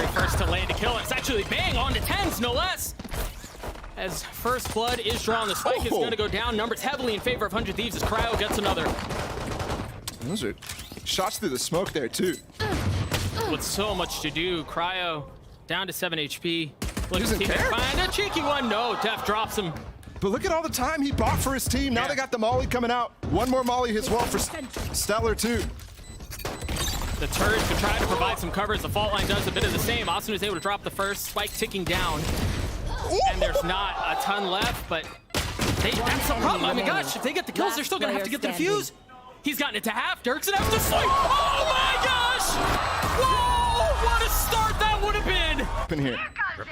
very first to land a kill. It's actually bang on to TenZ, no less. As first blood is drawn, the spike is going to go down. Numbers heavily in favor of 100 Thieves as Cryo gets another. Those are shots through the smoke there, too. With so much to do, Cryo down to 7 HP. Looks Doesn't he can care. find a cheeky one. No, dephh drops him. But look at all the time he bought for his team. Now they got the Molly coming out. One more Molly hits well for Stellar, too. The turret to try to provide some cover as the fault line does a bit of the same. Asuna is able to drop the first, spike ticking down. And there's not a ton left, but that's the problem. I mean, gosh, if they get the kills, they're still going to have to get the defuse. He's gotten it to half. Derrek's going to have to swing. Oh my gosh! Whoa! What a start that would have been! In here.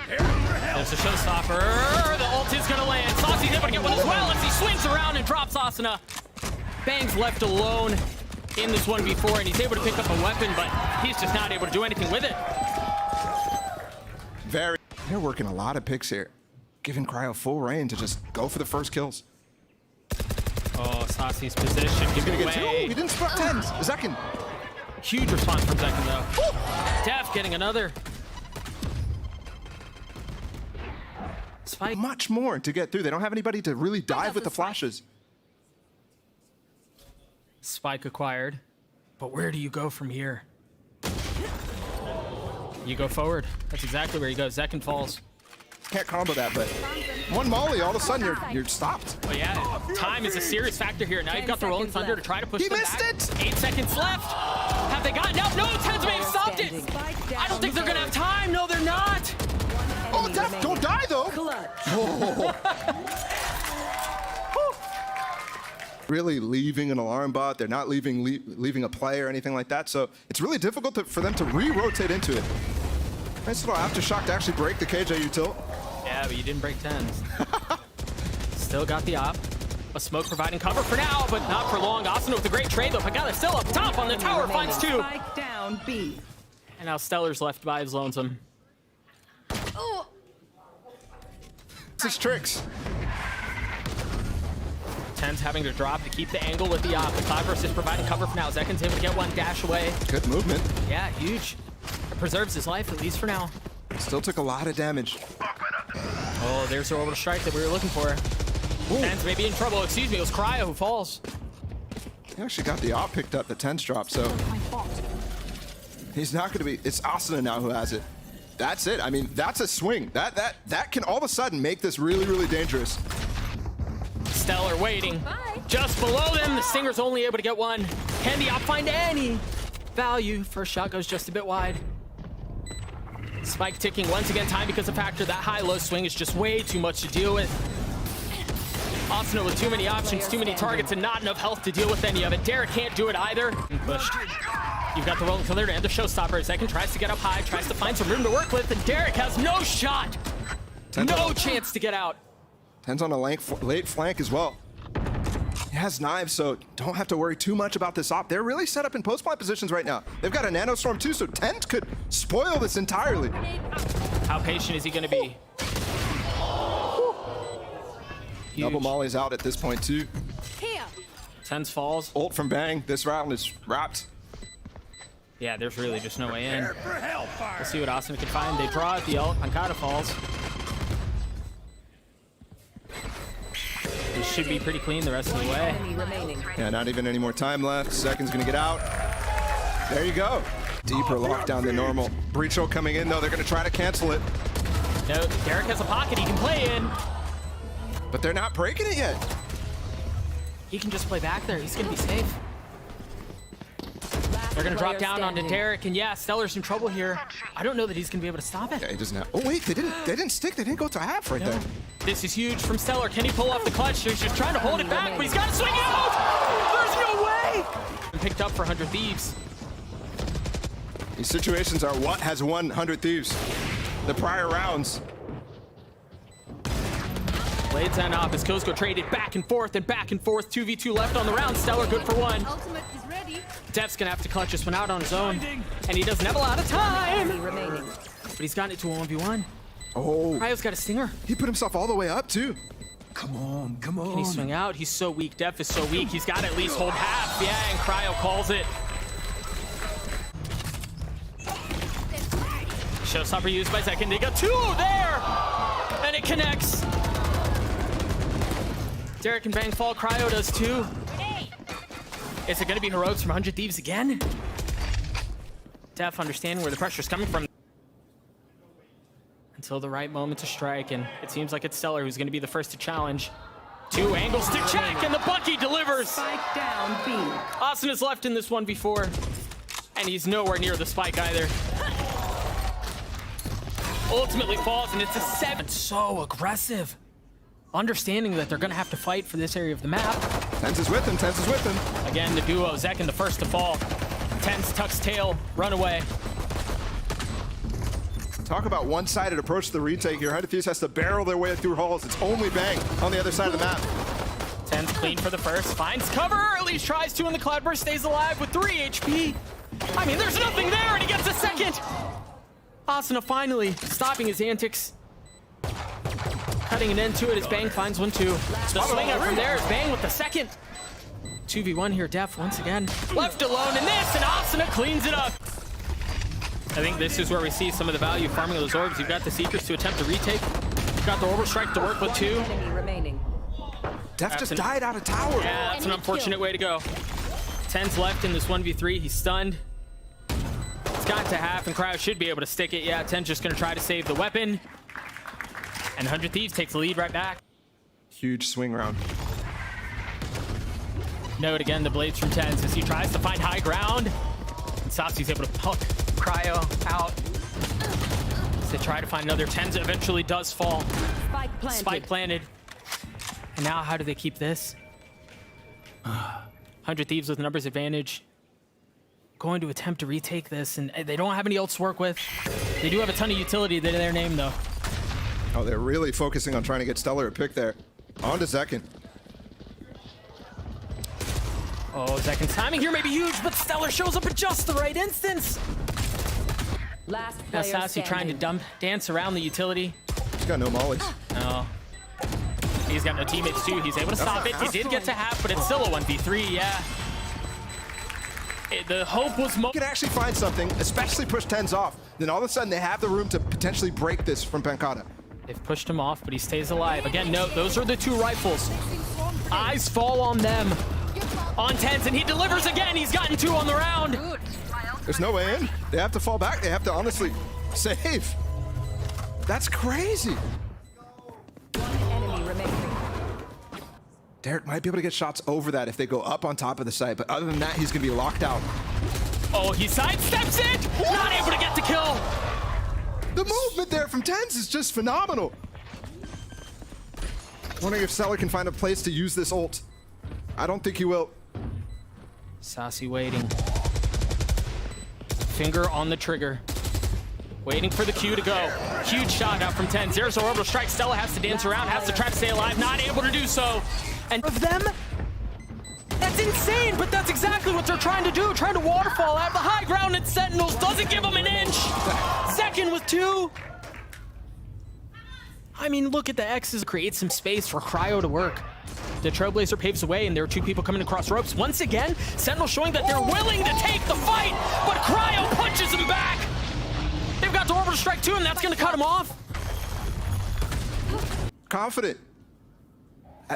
There's a showstopper. The ult is going to land. Sacy's able to get one as well as he swings around and drops Asuna. Bang's left alone in this 1v4, and he's able to pick up a weapon, but he's just not able to do anything with it. They're working a lot of picks here, giving Cryo full reign to just go for the first kills. Oh, Sacy's position. He's gonna get two. away. He didn't split TenZ. Zekken. Huge response from zekken, though. dephh getting another. Spike. Much more to get through. They don't have anybody to really dive with the flashes. Spike acquired. But where do you go from here? You go forward. That's exactly where you go. Zekken falls. Can't combo that, but one Molly, all of a sudden you're stopped. But yeah, time is a serious factor here. Now you've got the Rolling Thunder to try to push them back. He missed it! 8 seconds left. Have they gotten out? No, TenZ may have stopped it. I don't think they're going to have time. No, they're not. Oh, dephh, don't die, though. Really leaving an alarm bot. They're not leaving a play or anything like that. So it's really difficult for them to re-rotate into it. Nice little aftershock to actually break the KJ util. Yeah, but you didn't break TenZ. Still got the op. A smoke providing cover for now, but not for long. Asuna with a great trade, though. pANcada still up top on the tower, finds two. Spike down B. And now Stellar's left by his lonesome. This is tricks. TenZ having to drop to keep the angle with the op. The Cloud Burst is providing cover for now. Zekken's able to get one dash away. Good movement. Yeah, huge. It preserves his life, at least for now. Still took a lot of damage. Oh, there's the orbital strike that we were looking for. TenZ may be in trouble. Excuse me, it was Cryo who falls. He actually got the op picked up, the TenZ drop, so he's not going to be. It's Asuna now who has it. That's it. I mean, that's a swing. That can all of a sudden make this really, really dangerous. Stellar waiting. Just below them, the Stinger's only able to get one. Can the op find any value? First shot goes just a bit wide. Spike ticking once again. Time becomes a factor. That high-low swing is just way too much to deal with. Asuna with too many options, too many targets, and not enough health to deal with any of it. Derrek can't do it either. Pushed. You've got the Rolling Thunder to end the showstopper. Zekken tries to get up high, tries to find some room to work with, and Derrek has no shot. No chance to get out. TenZ on a late flank as well. He has knives, so don't have to worry too much about this op. They're really set up in post-plant positions right now. They've got a nanostorm too, so TenZ could spoil this entirely. How patient is he going to be? Double Molly's out at this point too. TenZ falls. Ult from Bang. This round is wrapped. Yeah, there's really just no way in. We'll see what Asuna can find. They draw at the ult. pANcada falls. This should be pretty clean the rest of the way. Yeah, not even any more time left. Zekken's gonna get out. There you go. Deeper lockdown than normal. Breach ult coming in though. They're gonna try to cancel it. No, Derrek has a pocket he can play in. But they're not breaking it yet. He can just play back there. He's gonna be safe. They're gonna drop down onto Derrek, and yeah, Stellar's in trouble here. I don't know that he's gonna be able to stop it. Yeah, he doesn't have. Oh wait, they didn't stick. They didn't go to half right there. This is huge from Stellar. Can he pull off the clutch? He's just trying to hold it back, but he's got to swing out. There's no way. Picked up for 100 Thieves. These situations are what has won 100 Thieves. The prior rounds. Blades and off as kills go traded back and forth and back and forth. 2v2 left on the round. Stellar good for one. deph's gonna have to clutch this one out on his own, and he doesn't have a lot of time. But he's gotten it to a 1v1. Oh, Cryo's got a stinger. he put himself all the way up too. Come on, come on. Can he swing out? He's so weak. dephh is so weak. He's got to at least hold half. Yeah, and Cryo calls it. Showstopper used by zekken. They got 2 there! And it connects. Derrek and Bang fall. Cryo does too. Is it going to be heroics from 100 Thieves again? dephh understanding where the pressure's coming from. Until the right moment to strike, and it seems like it's Stellar who's going to be the first to challenge. 2 angles to check, and the Bucky delivers. Spike down B. Asuna's left in this 1v4, and he's nowhere near the spike either. Ultimately falls, and it's a 7. So aggressive. Understanding that they're going to have to fight for this area of the map. TenZ is with him, TenZ is with him. Again, the duo, zekken the first to fall. TenZ tucks tail, run away. Talk about one-sided approach to the retake here. 100 Thieves has to barrel their way through halls. It's only Bang on the other side of the map. TenZ clean for the first, finds cover, or at least tries to, and the Cloudburst stays alive with 3 HP. I mean, there's nothing there, and he gets a second. Asuna finally stopping his antics. Cutting an end to it as Bang finds 1 too. The swing out from there is Bang with the second. 2v1 here, dephh once again. Left alone in this, and Asuna cleans it up. I think this is where we see some of the value farming of those orbs. You've got the Seekers to attempt to retake. You've got the Orbital Strike to work with too. Enemy remaining. dephh just died out of tower. Yeah, that's an unfortunate way to go. TenZ left in this 1v3. He's stunned. It's got to half, and Cryo should be able to stick it. Yeah, TenZ just going to try to save the weapon. And 100 Thieves takes the lead right back. Huge swing round. Note again the blades from TenZ as he tries to find high ground. And Sacy's able to poke Cryo out. As they try to find another. TenZ eventually does fall. Spike planted. And now how do they keep this? 100 Thieves with numbers advantage. Going to attempt to retake this, and they don't have any ults to work with. They do have a ton of utility to their name though. Oh, they're really focusing on trying to get Stellar a pick there. On to zekken. Oh, zekken's timing here may be huge, but Stellar shows up at just the right instance. Last Now player Sacy trying to dance around the utility. He's got no mollies. No. He's got no teammates too. He's able to stop it. He did get to half, but it's still a 1v3, yeah. The hope was You can actually find something, especially push TenZ off. Then all of a sudden they have the room to potentially break this from pANcada. They've pushed him off, but he stays alive. Again, note, those are the 2 rifles. Eyes fall on them. On TenZ, and he delivers again. He's gotten 2 on the round. There's no way in. They have to fall back. They have to honestly save. That's crazy. One enemy remaining. Derrek might be able to get shots over that if they go up on top of the site, but other than that, he's going to be locked out. Oh, he sidesteps it. Not able to get the kill. The movement there from TenZ is just phenomenal. Wondering if Stellar can find a place to use this ult. I don't think he will. Sacy waiting. Finger on the trigger. Waiting for the Q to go. Huge shot out from TenZ. There's a orbital strike. Stella has to dance around, has to try to stay alive, not able to do so. And of them, that's insane, but that's exactly what they're trying to do. Trying to waterfall out of the high ground, and Sentinels doesn't give them an inch. Zekken with 2. I mean, look at the X's. Create some space for Cryo to work. The Trailblazer paves the way, and there are 2 people coming across ropes. Once again, Sentinel showing that they're willing to take the fight, but Cryo punches him back. They've got the orbital strike too, and that's going to cut him off. Confident.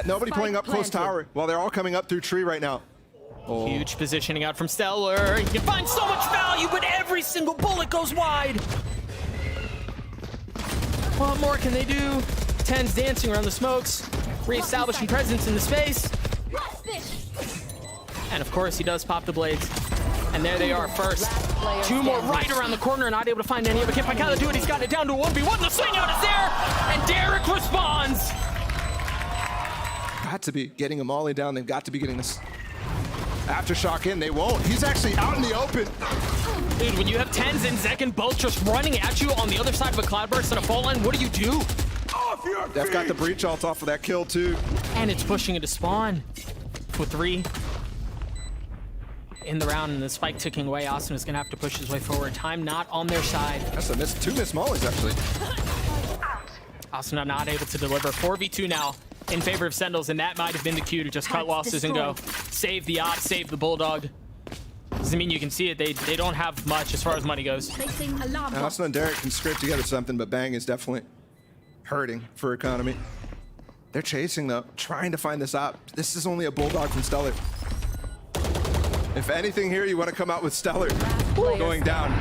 Nobody pulling up close tower while they're all coming up through tree right now. Oh. Huge positioning out from Stellar. He can find so much value, but every single bullet goes wide. What more can they do? TenZ dancing around the smokes, reestablishing presence in the space. And of course, he does pop the blades. And there they are first. 2 more right around the corner, and not able to find any of it. Can pANcada do it? He's got it down to a 1v1. The swing out is there, and Derrek responds. Got to be getting a molly down. They've got to be getting this aftershock in. They won't. He's actually out in the open. Dude, when you have TenZ and zekken both just running at you on the other side of a cloudburst and a fall line, what do you do? dephh got the breach ult off of that kill too. And it's pushing into spawn with 3 in the round, and the spike ticking away. Asuna's gonna have to push his way forward. Time not on their side. That's a miss. 2 missed mollies actually. Asuna not able to deliver. 4v2 now in favor of Sentinels, and that might have been the cue to just cut losses and go. Save the op, save the Bulldog. Doesn't mean you can see it. They don't have much as far as money goes. Placing alarm Now, bot. Asuna and Derrek can scrape together something, but Bang is definitely hurting for economy. They're chasing, though, trying to find this op. This is only a bulldog from Stellar. If anything here, you want to come out with Stellar going down.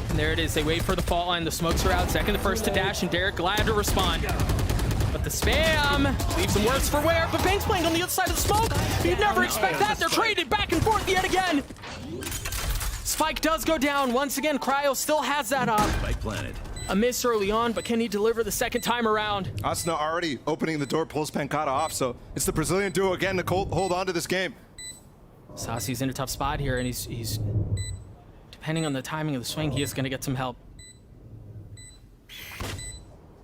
And there it is. They wait for the fault line. The smokes are out. Second, the first to dash, and Derrek glad to respond. But the spam leaves them worse for wear. But Bang's playing on the other side of the smoke. You'd never expect that. They're traded back and forth yet again. Spike does go down. Once again, Cryo still has that up. Spike planted. A miss early on, but can he deliver the second time around? Asuna already opening the door, pulls pANcada off, so it's the Brazilian duo again to hold on to this game. Sacy's in a tough spot here, and he's depending on the timing of the swing, he is going to get some help.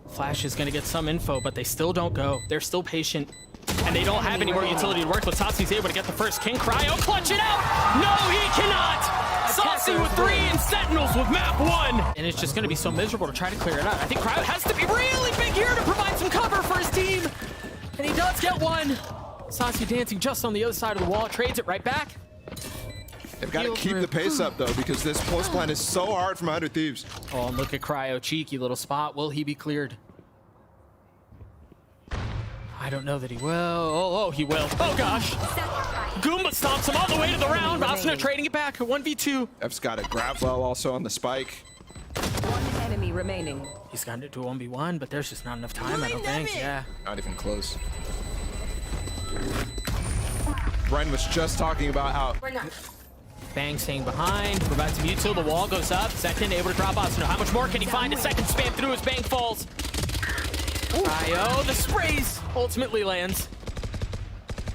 Flash is going to get some info, but they still don't go. They're still patient, and they don't have any more utility to work with. Sacy's able to get the first king. Cryo clutch it out! No, he cannot! Sacy with 3 and Sentinels with map 1. And it's just going to be so miserable to try to clear it out. I think Cryo has to be really big here to provide some cover for his team. And he does get one. Sacy dancing just on the other side of the wall. Trades it right back. They've got to keep the pace up, though, because this post plan is so hard from 100 Thieves. Oh, and look at Cryo. Cheeky little spot. Will he be cleared? I don't know that he will. Oh, he will. Oh, gosh. Goomba stomps him all the way to the round. Asuna trading it back. 1v2. F's got a grab well also on the spike. One enemy remaining. He's gotten it to a 1v1, but there's just not enough time, I don't think. Yeah. Not even close. Brian was just talking about how Bang staying behind. Provides some util. The wall goes up. Second able to drop Asuna. How much more can he find? A second spam through as Bang falls. Cryo, the sprays ultimately lands.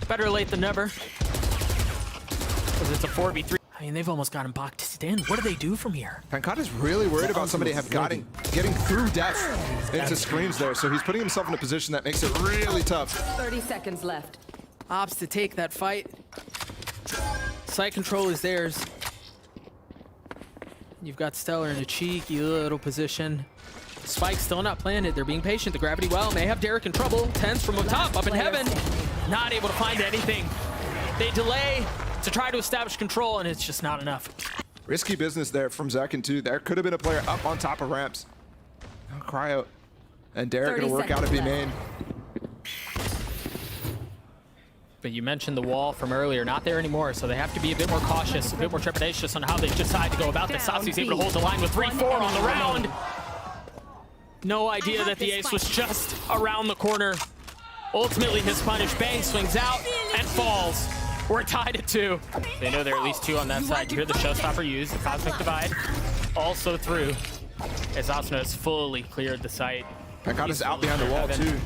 Better late than never. Because it's a 4v3. I mean, they've almost got him boxed in. What do they do from here? pANcada's really worried about somebody getting through death into screens there, so he's putting himself in a position that makes it really tough. 30 seconds left. Ops to take that fight. Site control is theirs. You've got Stellar in a cheeky little position. Spike's still not planted. They're being patient. The gravity well may have Derrek in trouble. TenZ from up top, up in heaven. Not able to find anything. They delay to try to establish control, and it's just not enough. Risky business there from zekken too. There could have been a player up on top of ramps. Now Cryo and Derrek gonna work out a B main. But you mentioned the wall from earlier, not there anymore, so they have to be a bit more cautious, a bit more trepidatious on how they decide to go about this. Sacy's able to hold the line with 3-4 on the round. No idea that the ace was just around the corner. Ultimately, his punish. Bang swings out and falls. We're tied at 2. They know there are at least 2 on that side. You hear the showstopper used, the Cosmic Divide. Also through, as Asuna has fully cleared the site. pANcada's out behind the wall too.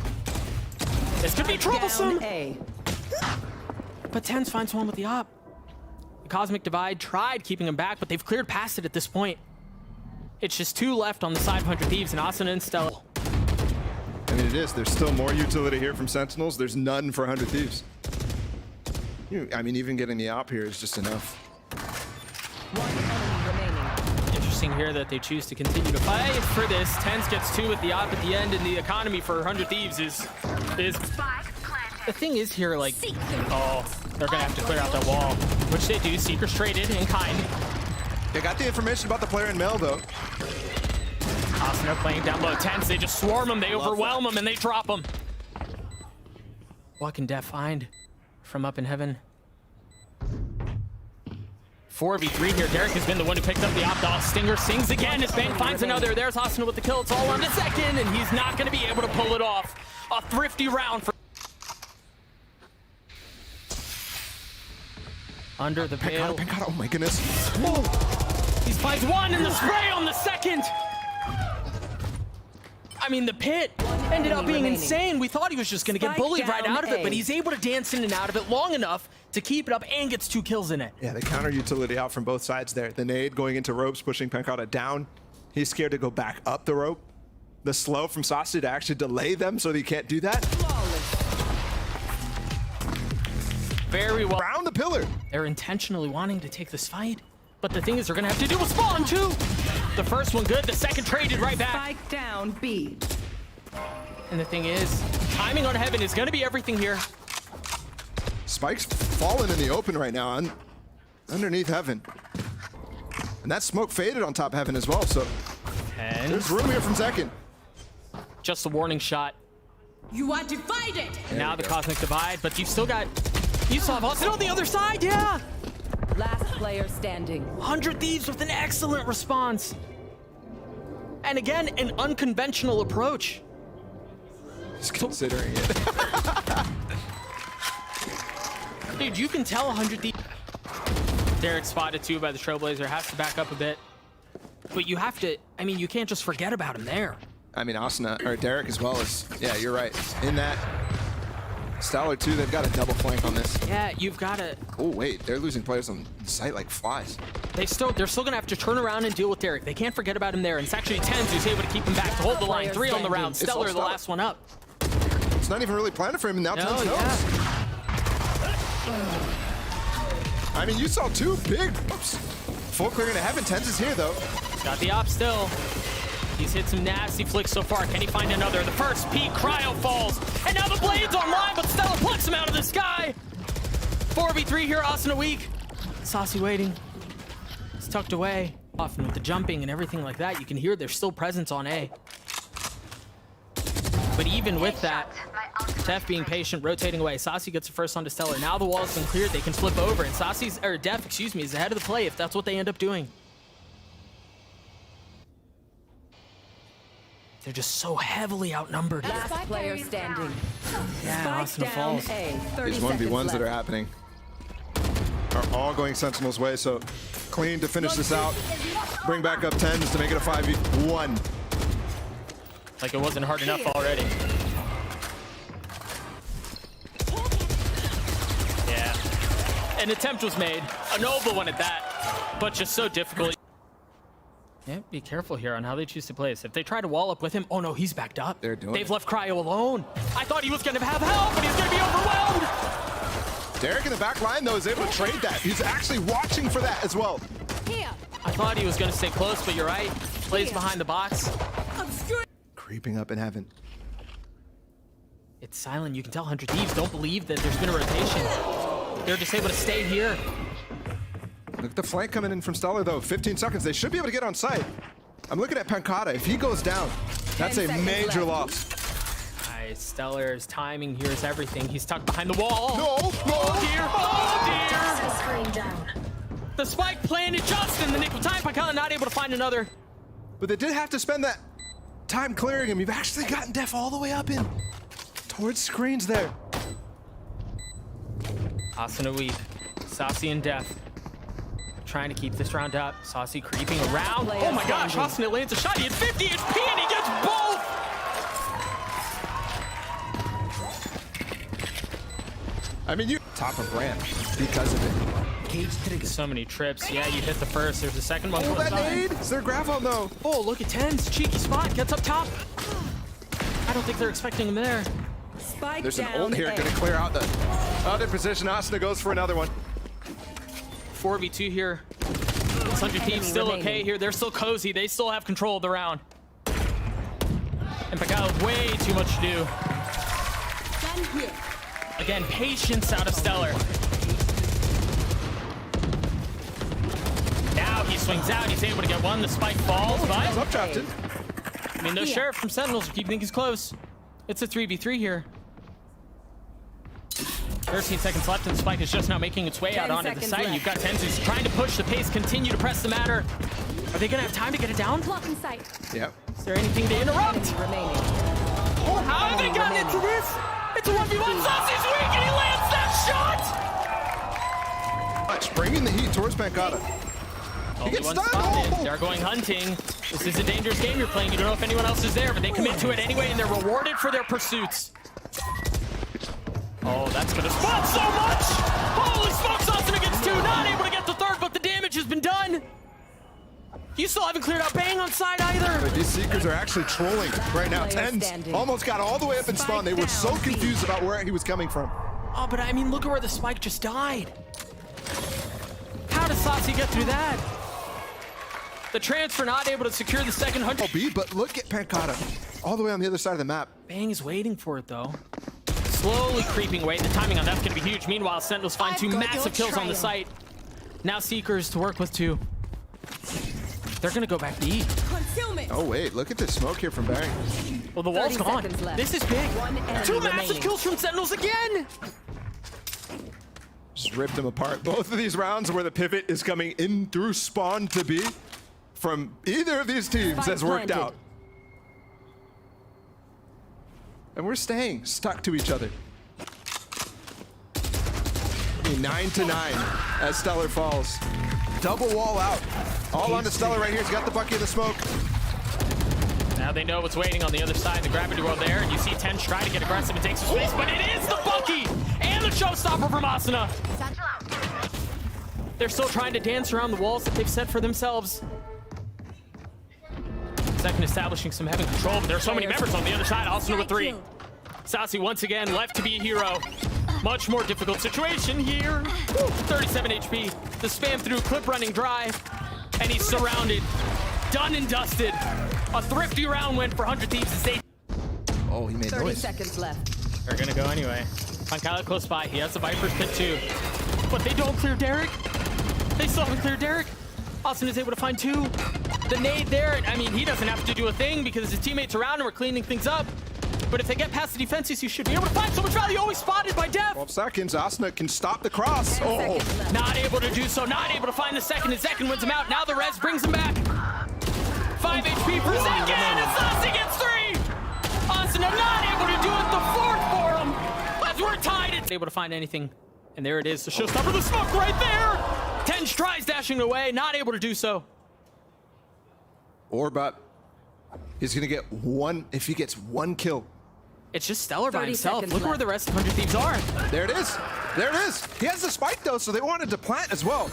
This could be troublesome. Down A. But TenZ finds one with the op. The Cosmic Divide tried keeping him back, but they've cleared past it at this point. It's just 2 left on the side of 100 Thieves, and Asuna and Stellar. I mean, it is. There's still more utility here from Sentinels. There's none for 100 Thieves. I mean, even getting the op here is just enough. One enemy remaining. Interesting here that they choose to continue to fight for this. TenZ gets 2 with the op at the end, and the economy for 100 Thieves is the thing is here, like, oh, they're gonna have to clear out that wall, which they do. Seeker's traded in kind. They got the information about the player in Mel, though. Asuna playing down low. TenZ, they just swarm him, they overwhelm him, and they drop him. What can dephh find from up in heaven? 4v3 here. Derrek has been the one who picked up the op. Stinger sings again as Bang finds another. There's Asuna with the kill. It's all on to second, and he's not going to be able to pull it off. A thrifty round for under the veil. pANcada, oh my goodness. He finds 1 in the spray on the second. I mean, the pit ended up being insane. We thought he was just going to get bullied right out of it, but he's able to dance in and out of it long enough to keep it up and gets 2 kills in it. Yeah, the counter utility out from both sides there. The nade going into ropes, pushing pANcada down. He's scared to go back up the rope. The slow from Sacy to actually delay them so that he can't do that. Very well. Around the pillar. They're intentionally wanting to take this fight, but the thing is they're going to have to do is spawn too. The first one good, the second traded right back. Spike down B. And the thing is, timing on heaven is going to be everything here. Spike's falling in the open right now, underneath Heaven. And that smoke faded on top Heaven as well, so And there's room here from zekken. just a warning shot. You are divided. Now the Cosmic Divide, but you still have Asuna on the other side, yeah! Last player standing. 100 Thieves with an excellent response. And again, an unconventional approach. He's considering it. Dude, you can tell 100 Thieves. Derrek spotted too by the Trailblazer, has to back up a bit. But you have to, I mean, you can't just forget about him there. I mean, Asuna, or Derrek as well as, yeah, you're right. In that, Stellar too, they've got a double flank on this. Yeah, you've got to. Oh, wait, they're losing players on site like flies. They're still gonna have to turn around and deal with Derrek. They can't forget about him there. And it's actually TenZ who's able to keep him back to hold the line. 3 on the round. It's all Stellar, the last one up. It's not even really planned for him, and now TenZ knows. I mean, you saw 2 big oops. Full clearing to Heaven. TenZ is here, though. He's got the op still. He's hit some nasty flicks so far. Can he find another? The first peak, Cryo falls. And now the Blade's online, but Stellar plucks him out of the sky. 4v3 here, Asuna weak. Sacy waiting. He's tucked away. Often with the jumping and everything like that, you can hear there's still presence on A. But even with that, dephh being patient, rotating away. Sacy gets the first onto Stellar. Now the wall's been cleared, they can flip over. And dephh, excuse me, is ahead of the play if that's what they end up doing. They're just so heavily outnumbered. Last player standing. Yeah, Spike Asuna down falls. A. 30 These seconds 1v1s that are left. happening are all going Sentinels' way, so clean to finish this out. Bring back up TenZ to make it a 5v1. Like it wasn't hard enough already. Yeah. An attempt was made. A noble one at that. But just so difficult. Yeah, be careful here on how they choose to play this. If they try to wall up with him, oh no, he's backed up. They're doing They've it. left Cryo alone. I thought he was gonna have help, but he's gonna be overwhelmed. Derrek in the back line, though, is able to trade that. He's actually watching for that as well. Here. I thought he was gonna stay close, but you're right. Plays behind the box. Creeping up in Heaven. It's silent. You can tell 100 Thieves don't believe that there's been a rotation. They're just able to stay here. Look at the flank coming in from Stellar, though. 15 seconds. They should be able to get on site. I'm looking at pANcada. If he goes down, that's 10 a seconds major left. loss. Nice. Stellar's timing here is everything. He's tucked behind the wall. No, no. Oh dear. Oh dear. The spike planted just in the nick of time. pANcada not able to find another. But they did have to spend that time clearing him. You've actually gotten dephh all the way up in towards screens there. Asuna weak. Sacy and dephh trying to keep this round up. Sacy creeping around. Oh my gosh, Asuna lands a shot. He had 50 HP and he gets both. I mean, you top of ramp because of it. So many trips. Yeah, you hit the first. There's a second one. Oh, close that by. nade! Is there a graph on, though? Oh, look at TenZ. Cheeky spot. Gets up top. I don't think they're expecting him there. Spike There's an down ult here A. going to clear out the other position. Asuna goes for another one. 4v2 here. 100 Thieves still remaining. okay here. They're still cozy. They still have control of the round. And pANcada with way too much to do. Stand here. Again, patience out of Stellar. Now he swings out. He's able to get one. The spike falls, but Subtracted. I mean, those Sheriff from Sentinels are keeping things close. It's a 3v3 here. 13 seconds left, and the spike is just now making its way 10 out onto the seconds site. left. You've got TenZ who's trying to push the pace, continue to press the matter. Are they going to have time to get it down? Blocking sight. Yeah. Is there anything to interrupt? Enemy remaining. Oh, how have they gotten into this? It's a 1v1. Sacy's weak, and he lands that shot! Much. Bringing the heat towards pANcada. Only gets one stunned. spotted. Oh. They're going hunting. This is a dangerous game you're playing. You don't know if anyone else is there, but they commit to it anyway, and they're rewarded for their pursuits. Oh, that's gonna spot so much! Holy smokes, Asuna gets 2, not able to get the third, but the damage has been done. You still haven't cleared out Bang on side either. But these Seekers are actually trolling right now. Player TenZ standing. almost got all the way up in spawn. They were so down, B. confused about where he was coming from. Oh, but I mean, look at where the spike just died. How does Sacy get through that? The transfer not able to secure the second 100. B, but look at pANcada all the way on the other side of the map. Bang is waiting for it though. slowly creeping away. The timing on that's going to be huge. Meanwhile, Sentinels find two massive kills on the site. Now Seekers to work with two. They're going to go back B. Concealment. Oh, wait. Look at this smoke here from Bang. Well, the wall's 30 gone. seconds left. This is big. One enemy Two massive remaining. kills from Sentinels again. Just ripped them apart. Both of these rounds where the pivot is coming in through spawn to B from either of these teams Spike has worked planted. out. And we're staying stuck to each other. 9-9 as Stellar falls. Double wall out. All onto Stellar right here. He's got the bucket of the smoke. Now they know what's waiting on the other side. The gravity world there, and you see TenZ try to get aggressive and take some space, but it is the Bucky and the showstopper from Asuna. They're still trying to dance around the walls that they've set for themselves. Zekken establishing some heaven control, but there are so many members on the other side. Asuna with 3. Sacy once again left to be a hero. Much more difficult situation here. 37 HP. The spam through, clip running dry, and he's surrounded. Done and dusted. A thrifty round win for 100 Thieves as they... Oh, he made 30 noise. seconds left. They're gonna go anyway. pANcada close by. He has the Viper's pit too. But they don't clear Derrek. They still haven't cleared Derrek. Austin is able to find 2. The nade there, I mean, he doesn't have to do a thing because his teammates around him are cleaning things up. But if they get past the defenses, you should be able to find so much value. Always spotted by dephh. 12 seconds. Asuna can stop the cross. 10 Oh, seconds left. Not able to do so. Not able to find the second. And Zekken wins him out. Now the res brings him back. 5 HP for Zekken. And Sacy gets 3. Asuna not able to do it. The 4th for him. As we're tied. It's able to find anything. And there it is. The showstopper. The smoke right there. TenZ tries dashing away. Not able to do so. Orbat is going to get 1 if he gets 1 kill. It's just Stellar by 30 himself. seconds Look where left. the rest of 100 Thieves are. There it is. There it is. He has the spike, though, so they wanted to plant as well.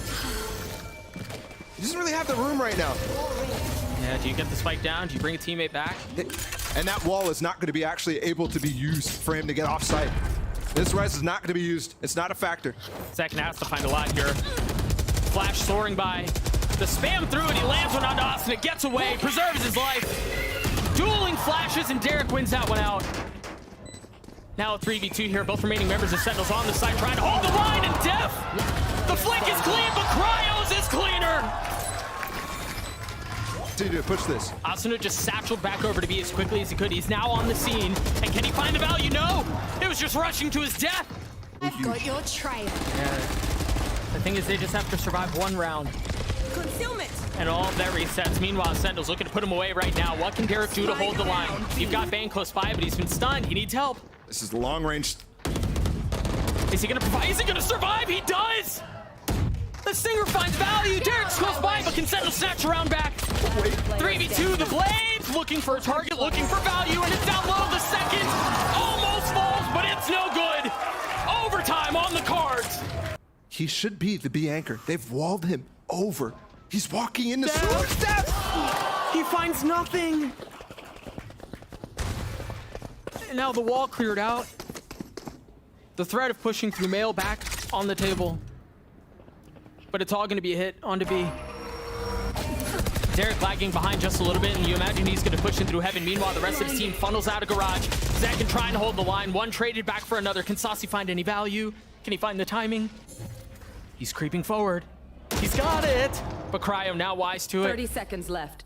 He doesn't really have the room right now. Yeah, do you get the spike down? Do you bring a teammate back? And that wall is not going to be actually able to be used for him to get off site. This res is not going to be used. It's not a factor. Zekken has to find a lot here. Flash soaring by. The spam through and he lands one onto Austin. It gets away, preserves his life. Dueling flashes and Derrek wins that one out. Now a 3v2 here. Both remaining members of Sentinels on the side trying to hold the line, and dephh. The flick is clean, but Cryos is cleaner. Continue to push this. Asuna just satcheled back over to B as quickly as he could. He's now on the scene. And can he find the value? No. It was just rushing to his death. I've got your trail. Yeah. The thing is, they just have to survive 1 round. Concealment. And all of that resets. Meanwhile, Sentinels looking to put him away right now. What can Derrek do to hold the line? You've got Bang close by, but he's been stunned. He needs help. This is long range. Is he gonna provide? Is he gonna survive? He does! The Stinger finds value. Derrek's close by, but can Sentinel snatch around back? 3v2, the Blades looking for a target, looking for value, and it's down low. The second almost falls, but it's no good. Overtime on the cards. He should be the B anchor. They've walled him over. He's walking into Death. Swords Death. He finds nothing. And now the wall cleared out. The threat of pushing through mail back on the table. But it's all going to be a hit onto B. Derrek lagging behind just a little bit, and you imagine he's going to push in through heaven. Meanwhile, the rest of his team funnels out of garage. Zekken trying to hold the line. One traded back for another. Can Sacy find any value? Can he find the timing? He's creeping forward. He's got it. But Cryo now wise to it. 30 seconds left.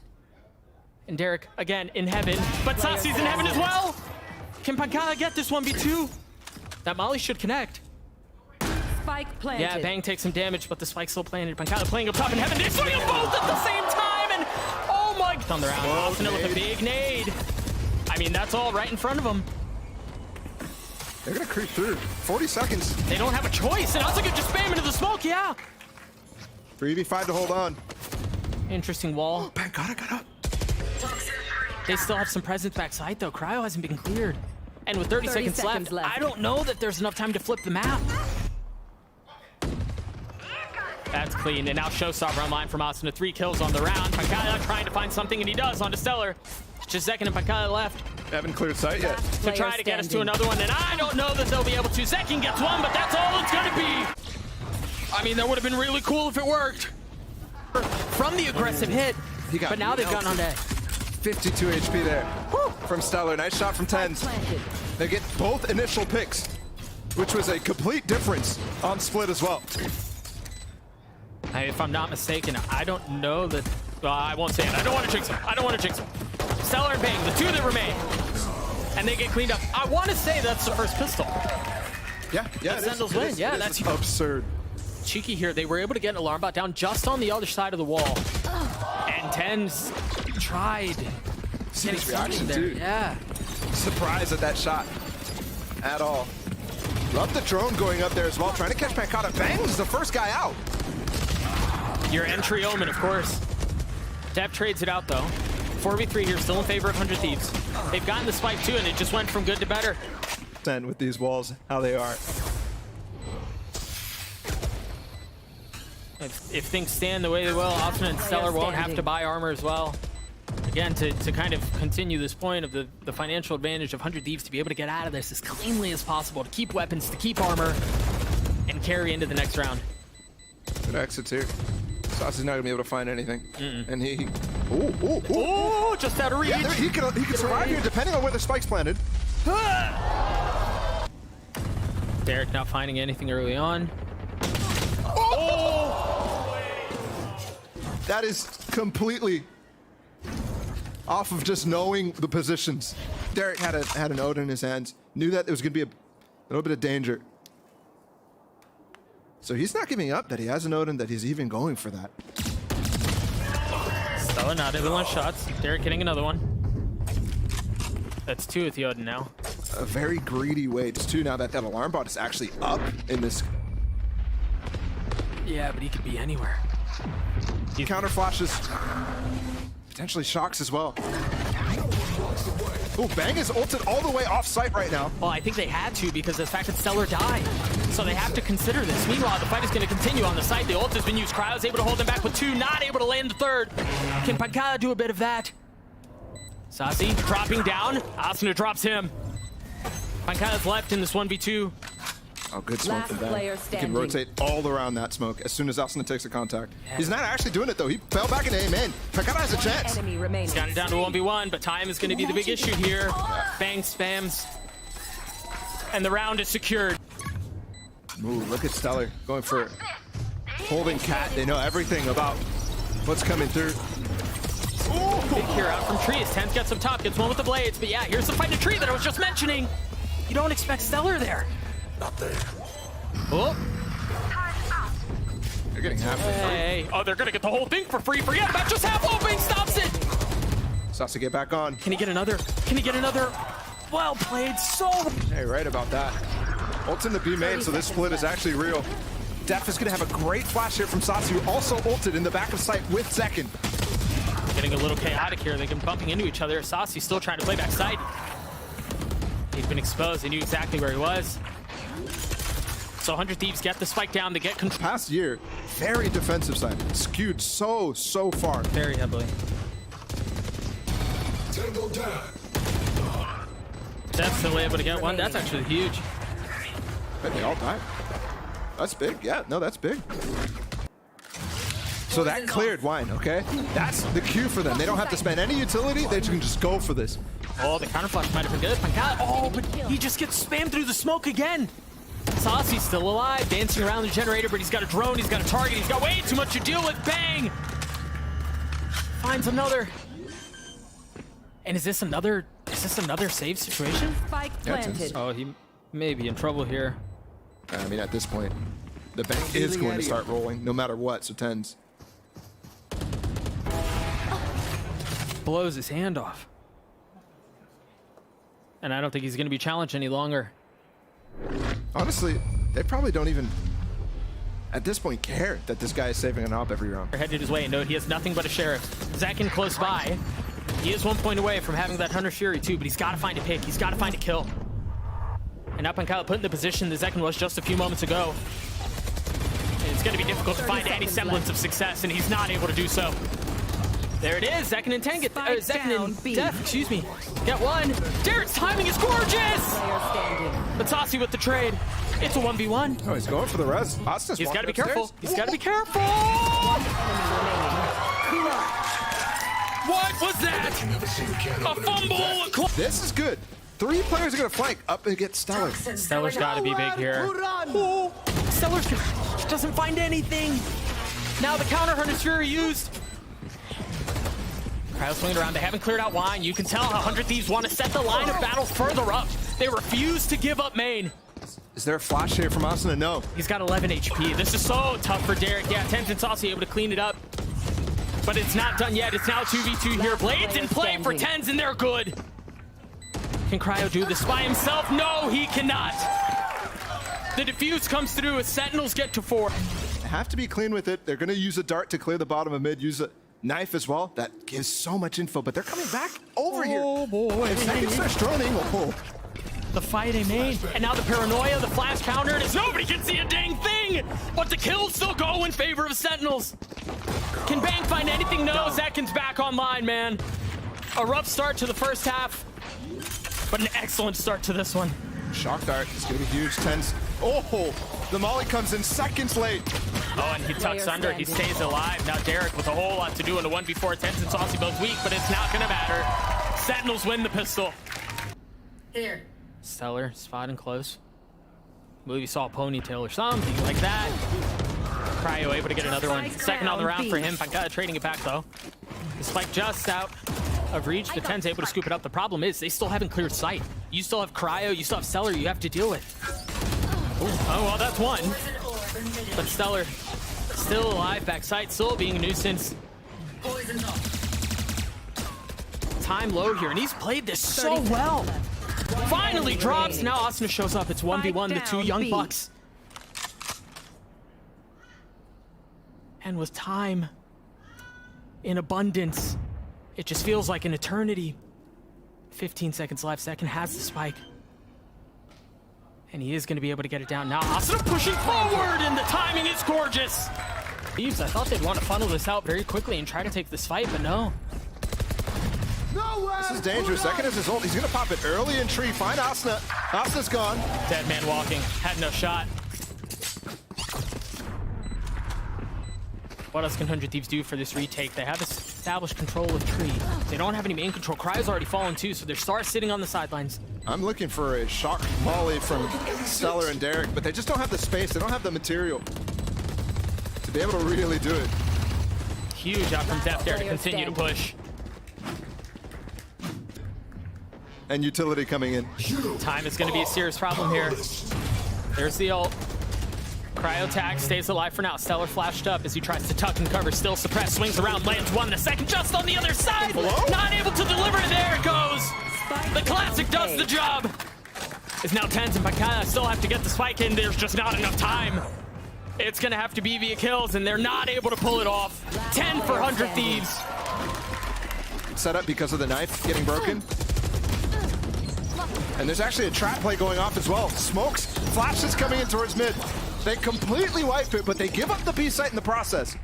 And Derrek again in heaven. But Sacy's in heaven as well. Can pANcada get this 1v2? That Molly should connect. Spike planted. Yeah, Bang takes some damage, but the spike's still planted. pANcada playing up top in heaven. They swing them both at the same time, and oh my! On the round, Asuna with a big nade. I mean, that's all right in front of them. They're gonna creep through. 40 seconds. They don't have a choice, and Asuna just spam into the smoke. Yeah. 3v5 to hold on. Interesting wall. pANcada got up. They still have some presence backside though. Cryo hasn't been cleared, and with 30 seconds left, left, I don't know that there's enough time to flip the map. That's clean, and now Showstopper online from Asuna. 3 kills on the round. pANcada trying to find something, and he does onto Stellar. Just Zekken and pANcada left Haven't cleared sight yet. to try to get us to another one, and I don't know that they'll be able to. Zekken gets one, but that's all it's gonna be. I mean, that would have been really cool if it worked. From the aggressive hit, got but now they've gotten on to 52 HP there from Stellar. Nice shot from TenZ. Planted. They get both initial picks, which was a complete difference on split as well. If I'm not mistaken, I don't know that. I won't say it. I don't want to jinx him. I don't want to jinx him. Stellar and Bang, the two that remain. And they get cleaned up. I want to say that's the first pistol. Yeah, The Sentinels win. Yeah, that's absurd. cheeky here. They were able to get an alarm bot down just on the other side of the wall. And TenZ tried. See his getting reaction there. too. Yeah. Surprised at that shot at all. Love the drone going up there as well, trying to catch pANcada. Bang was the first guy out. Your entry omen, of course. dephh trades it out though. 4v3 here, still in favor of 100 Thieves. They've gotten the spike too, and it just went from good to better. With these walls, how they are. If things stand the way they will, Asuna and Stellar won't have to buy armor as well. Again, to kind of continue this point of the financial advantage of 100 Thieves to be able to get out of this as cleanly as possible, to keep weapons, to keep armor, and carry into the next round. Good exits here. Sacy's not gonna be able to find anything. And he Oh, just out of reach. Yeah, he can survive here depending on where the spike's planted. Derrek not finding anything early on. That is completely off of just knowing the positions. Derrek had an Odin in his hands, knew that there was gonna be a little bit of danger. So he's not giving up that he has an Odin, that he's even going for that. Stellar not able to one shots. Derrek getting another one. That's two with the Odin now. A very greedy way. It's two now that that alarm bot is actually up in this. Yeah, but he could be anywhere. He counter flashes. Potentially shocks as well. Oh, Bang is ulted all the way off site right now. Well, I think they had to because of the fact that Stellar died. So they have to consider this. Meanwhile, the fight is going to continue on the site. The ult has been used. Cryo's able to hold them back with two, not able to land the third. Can pANcada do a bit of that? Sacy dropping down. Asuna drops him. pANcada's left in this 1v2. Oh, good smoke Last from Bang. player He can standing. rotate all around that smoke as soon as Asuna takes a contact. He's not actually doing it though. He fell back into aim in. pANcada has a chance. Enemy remaining. Got it down to 1v1, but time is going to be the big issue here. Bang spams. And the round is secured. Ooh, look at Stellar going for holding cat. They know everything about what's coming through. Big here out from trees. TenZ gets up top, gets one with the blades. But yeah, here's the fight in the tree that I was just mentioning. You don't expect Stellar there. Not there. Oh, They're getting half the free. hey. Oh, they're going to get the whole thing for free. Forget about just half open. Stops it. Sacy get back on. Can he get another? Can he get another? Well played. So. Hey, right about that. Ult's in the B main, so this split is actually real. dephh is going to have a great flash here from Sacy, who also ulted in the back of sight with zekken. Getting a little chaotic here. They've been bumping into each other. Sacy still trying to play back side. He's been exposed. They knew exactly where he was. So 100 Thieves get the spike down. They get control. Past year, very defensive side. Skewed so far. Very heavily. Tango down. That's still able to get one. That's actually huge. But they all died. That's big. Yeah, no, that's big. So that cleared wine, okay? That's the cue for them. They don't have to spend any utility. They can just go for this. Oh, the counterflash might have been good. pANcada. Oh, but he just gets spammed through the smoke again. Sacy's still alive, dancing around the generator, but he's got a drone, he's got a target, he's got way too much to deal with. Bang! Finds another. And is this another save situation? Spike planted. Oh, he may be in trouble here. I mean, at this point, the bank is going to start rolling no matter what, so TenZ. Blows his hand off. And I don't think he's going to be challenged any longer. Honestly, they probably don't even, at this point, care that this guy is saving an op every round. Headed his way, note he has nothing but a sheriff. zekken close by. He is 1 point away from having that Hunter Fury too, but he's got to find a pick. He's got to find a kill. And now pANcada put in the position the zekken was just a few moments ago. And it's going to be difficult to find any semblance of success, and he's not able to do so. There it is. zekken and TenZ get zekken and dephh, excuse me. Get one. Derrek's timing is gorgeous. Player standing. But Sacy with the trade. It's a 1v1. Oh, he's going for the res. He's got to be careful. He's got to be careful. What was that? Never seen a cat A open up his back. fumble. This is good. 3 players are gonna flank up and get Stellar. Stellar's got to be big here. Oh, Stellar doesn't find anything. Now the counter harness fury used. Cryo swinging around. They haven't cleared out wine. You can tell how 100 Thieves want to set the line of battle further up. They refuse to give up main. Is there a flash here from Asuna? No. He's got 11 HP. This is so tough for Derrek. Yeah, TenZ and Sacy able to clean it up. But it's not done yet. It's now 2v2 here. Blades in play for TenZ, and they're good. Can Cryo do this by himself? No, he cannot. The defuse comes through as Sentinels get to 4. They have to be clean with it. They're going to use a dart to clear the bottom of mid, use a knife as well. That gives so much info, but they're coming back over here. Oh, boy. If seconds starts droning, oh. The fight in main, and now the paranoia, the flash counter, and nobody can see a dang thing! But the kills still go in favor of Sentinels. Can Bang find anything? No, Zekken's back online, man. A rough start to the first half, but an excellent start to this one. Shock dart is going to be huge. TenZ. Oh, the molly comes in seconds late. Oh, and he tucks under. He stays alive. Now Derrek with a whole lot to do in the 1v4. TenZ and Sacy both weak, but it's not going to matter. Sentinels win the pistol. Here. Stellar spotting close. Maybe saw a ponytail or something like that. Cryo able to get another one. Second on the round for him. pANcada trading it back though. The spike just out of reach. The TenZ able to scoop it up. The problem is they still haven't cleared sight. You still have Cryo, you still have Stellar you have to deal with. Oh, well, that's one. But Stellar still alive, backside, still being a nuisance. Time low here, and he's played this so well. Finally drops. Now Asuna shows up. It's 1v1, the 2 young bucks. And with time in abundance, it just feels like an eternity. 15 seconds left. Zekken has the spike. And he is going to be able to get it down. Now Asuna pushing forward, and the timing is gorgeous. Thieves, I thought they'd want to funnel this out very quickly and try to take this fight, but no. This is dangerous. Zekken has his ult. He's going to pop it early in tree. Find Asuna. Asuna's gone. Dead man walking. Had no shot. What else can 100 Thieves do for this retake? They have established control of tree. They don't have any main control. Cryo's already fallen too, so they're sitting on the sidelines. I'm looking for a shock volley from Stellar and Derrek, but they just don't have the space. They don't have the material to be able to really do it. Huge out from dephh there to continue to push. And utility coming in. Time is going to be a serious problem here. There's the ult. Cryo tag stays alive for now. Stellar flashed up as he tries to tuck and cover. Still suppressed. Swings around. Lands one in a second. Just on the other side. Not able to deliver. There it goes. The classic does the job. Is now TenZ and pANcada still have to get the spike in. There's just not enough time. It's going to have to be via kills, and they're not able to pull it off. 10 for 100 Thieves. Set up because of the knife getting broken. And there's actually a trap play going off as well. Smokes, flashes coming in towards mid. They completely wipe it, but they give up the B site in the process.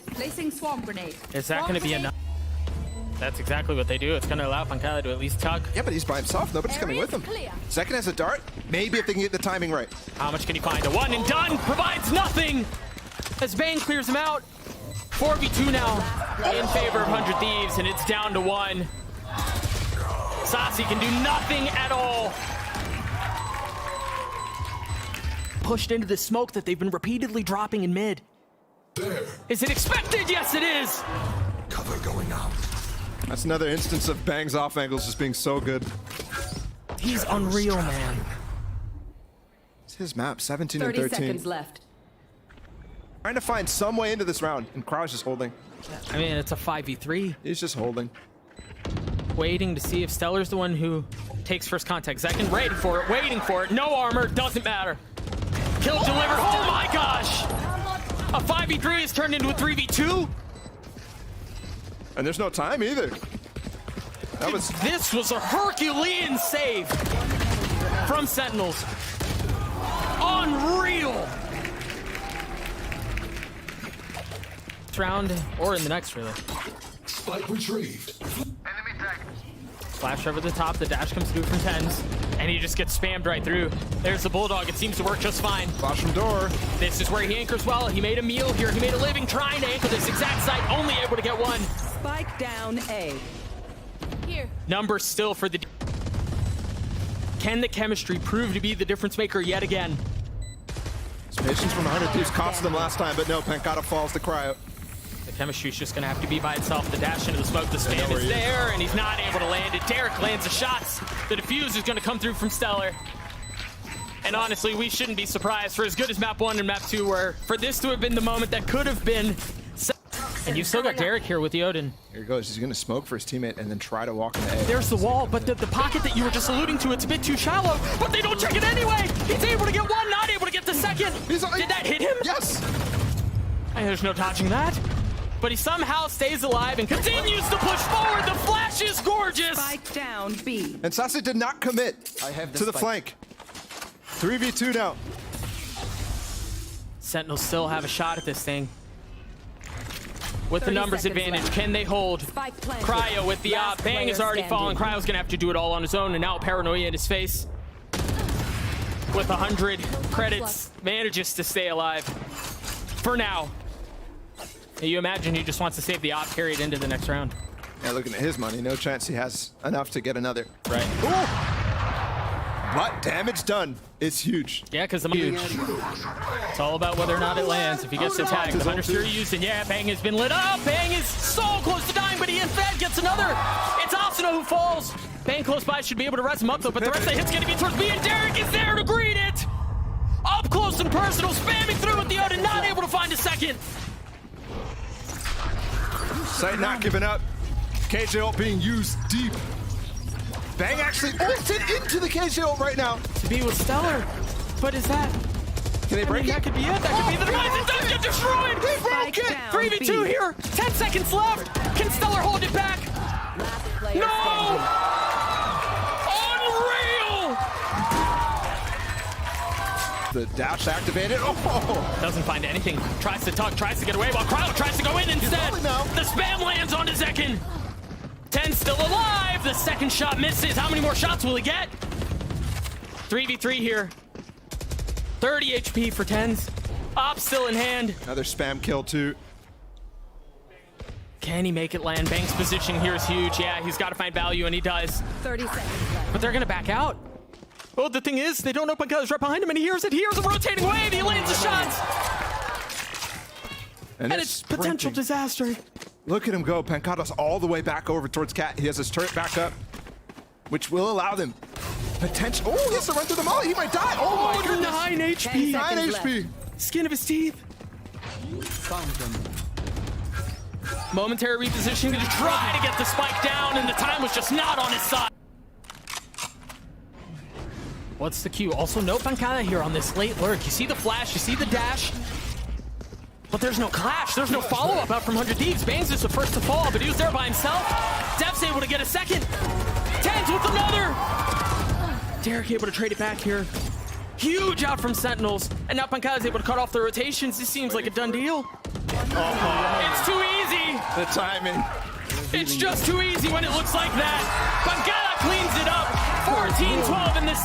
Placing swarm grenade. Is that going to be enough? That's exactly what they do. It's going to allow pANcada to at least tug. Yeah, but he's by himself. Nobody's coming with him. Zekken has a dart. Maybe if they can get the timing right. How much can he find? A one and done provides nothing as Bane clears him out. 4v2 now in favor of 100 Thieves, and it's down to 1. Sacy can do nothing at all. Pushed into the smoke that they've been repeatedly dropping in mid. There. Is it expected? Yes, it is. Cover going out. That's another instance of Bang's off angles just being so good. He's unreal, man. It's his map, 17 and 30 13. seconds left. Trying to find some way into this round, and Cryo's just holding. I mean, it's a 5v3. He's just holding. Waiting to see if Stellar's the one who takes first contact. Zekken ready for it, waiting for it. No armor, doesn't matter. Kill delivered. Oh my gosh! A 5v3 is turned into a 3v2. And there's no time either. This was a Herculean save from Sentinels. Unreal. This round, or in the next, really. Spike retrieved. Flash over the top, the dash comes through from TenZ, and he just gets spammed right through. There's the Bulldog, it seems to work just fine. Flash from door. This is where he anchors well. He made a meal here, he made a living trying to anchor this exact site, only able to get one. Spike down A. Here. Numbers still for the Can the chemistry prove to be the difference maker yet again? His patience from 100 Thieves cost them last time, but no, pANcada falls to Cryo. The chemistry's just gonna have to be by itself. The dash into the smoke, the spam is there, and he's not able to land it. Derrek lands the shots. The defuse is gonna come through from Stellar. And honestly, we shouldn't be surprised for as good as map 1 and map 2 were, for this to have been the moment that could have been. And you still got Derrek here with the Odin. Here he goes. He's going to smoke for his teammate and then try to walk in the A. There's the wall, but the pocket that you were just alluding to, it's a bit too shallow, but they don't check it anyway. He's able to get one, not able to get the second. Did that hit him? Yes. And there's no dodging that. But he somehow stays alive and continues to push forward. The flash is gorgeous. Spike down B. And Sacy did not commit to the flank. 3v2 now. Sentinels still have a shot at this thing. With the 30 numbers seconds advantage, left. Can they hold? Spike planted. Cryo with the Last op. Bang is player already fallen. standing. Cryo's gonna have to do it all on his own, and now paranoia in his face. With 100 credits, manages to stay alive. For now. You imagine he just wants to save the op carried into the next round. Yeah, looking at his money, no chance he has enough to get another. Right. Ooh. But damage done is huge. Yeah, because the huge. It's all about whether or not it lands. If he gets attacked, the Hunter's Fury used, and yeah, Bang has been lit up. Bang is so close to dying, but he in fact gets another. It's Asuna who falls. Bang close by should be able to res him up though, but the rest of the hit's gonna be towards B, and Derrek is there to greet it. Up close and personal, spamming through with the Odin, not able to find a second. Sight not giving up. KJ ult being used deep. Bang actually ulted into the KJ ult right now. To be with Stellar, but is that? Can they break it? That could be it. That could be the demise. It does get destroyed. They broke it. down. 3v2 B. here. 10 seconds left. Can Stellar hold it back? Last player No! standing. Unreal! The dash activated. Oh! Doesn't find anything. Tries to tuck, tries to get away while Cryo tries to go in instead. rolling now. The spam lands on his zekken. TenZ still alive. The second shot misses. How many more shots will he get? 3v3 here. 30 HP for TenZ. Op still in hand. Another spam kill too. Can he make it land? Bang's position here is huge. Yeah, he's got to find value, and he does. 30 seconds left. But they're going to back out. Well, the thing is, they don't know pANcada's right behind him, and he hears it. He hears a rotating wave. He lands the shots. And they're it's potential sprinting. disaster. Look at him go. pANcada's all the way back over towards Cat. He has his turret back up, which will allow them potential. Oh, he has to run through the molly. He might die. Oh my goodness. 9 10 HP. 9 seconds HP. Skin of his teeth. Momentary repositioning to try to get the spike down, and the time was just not on his side. What's the cue? Also, no pANcada here on this late lurk. You see the flash, you see the dash, but there's no clash. There's no follow-up out from 100 Thieves. Bangs is the first to fall, but he was there by himself. deph's able to get a second. TenZ with another. Derrek able to trade it back here. Huge out from Sentinels, and now pANcada is able to cut off the rotations. This seems like a done deal. It's too easy. The timing. It's just too easy when it looks like that. pANcada cleans it up. 14-12 in this